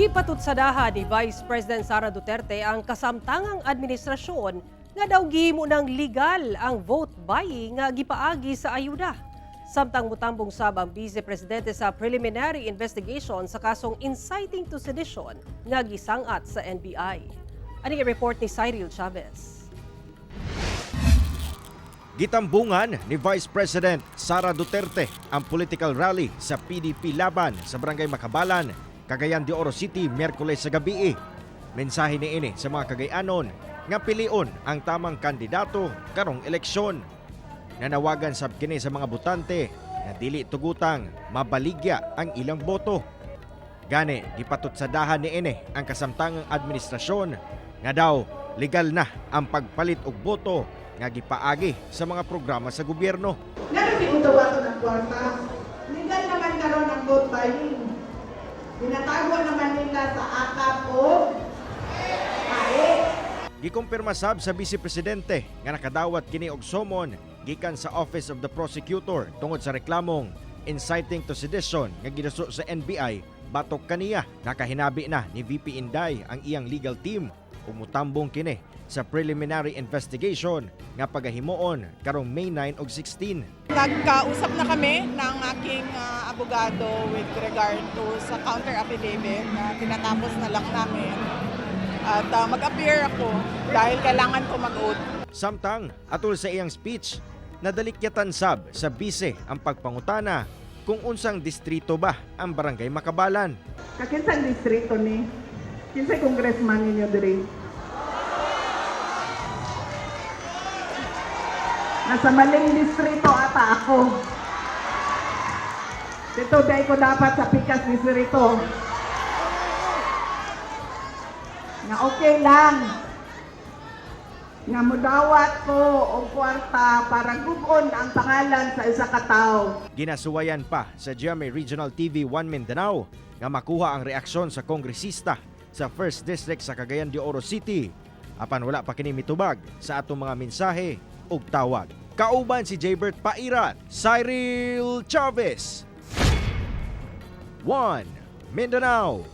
Gipatutsadahan ni Vice President Sara Duterte ang kasamtangang administrasyon nga daw gihimo ng legal ang vote buying nga gipaagi sa ayuda. Samtang mutambong sab ang Vice Presidente sa preliminary investigation sa kasong inciting to sedition nga gisangat sa NBI. Ani report ni Cyril Chavez. Gitambungan ni Vice President Sara Duterte ang political rally sa PDP Laban sa Barangay Makabalan, Cagayan de Oro City, Miyerkules sa gabi. Mensahe niini sa mga Cagayanon nga pilion ang tamang kandidato karong eleksyon. Nanawagan sab kini sa mga botante na dili tugutang mabaligya ang ilang boto. Gani gipatutsadahan niini ang kasamtangang administrasyon nga daw legal na ang pagpalit og boto nga gipaagi sa mga programa sa gobyerno. Nakikiutawan ng kwarta. Legal naman karon ang vote buying. Binatago naman nila sa akap o pae. Gikumpirma sab sa Vice Presidente nga nakadawat kini og somon gikan sa Office of the Prosecutor tungod sa reklamong inciting to sedition nga ginaso sa NBI batok kaniya. Nakahinabi na ni VP Inday ang iyang legal team ug mutambong kini sa preliminary investigation nga pagahimuon karong May 9 ug 16. Nagkausap na kami ng aking abogado with regard to sa counter affidavit na tinatapos na lang namin. At mag-appear ako dahil kailangan ko mag-oath. Samtang atol sa iyang speech, nadalikyatan sab sa bise ang pagpangutana kung unsang distrito ba ang Barangay Makabalan. Kakinsang distrito ni? Kinsay congressman ninyo diri? Nasa maling distrito ata ako. Dito dahil ko dapat sa Pikas distrito. Nga okay lang. Nga mudawat ko og kwarta para gugon ang pangalan sa isa ka tawo. Ginasuwayan pa sa GMA Regional TV 1 Mindanao nga makuha ang reaksyon sa kongresista sa 1st District sa Cagayan de Oro City. Apan wala pa kini mitubag sa atong mga mensahe ug tawag. Kauban si Jaybert Pairat, Cyril Chavez. 1 Mindanao.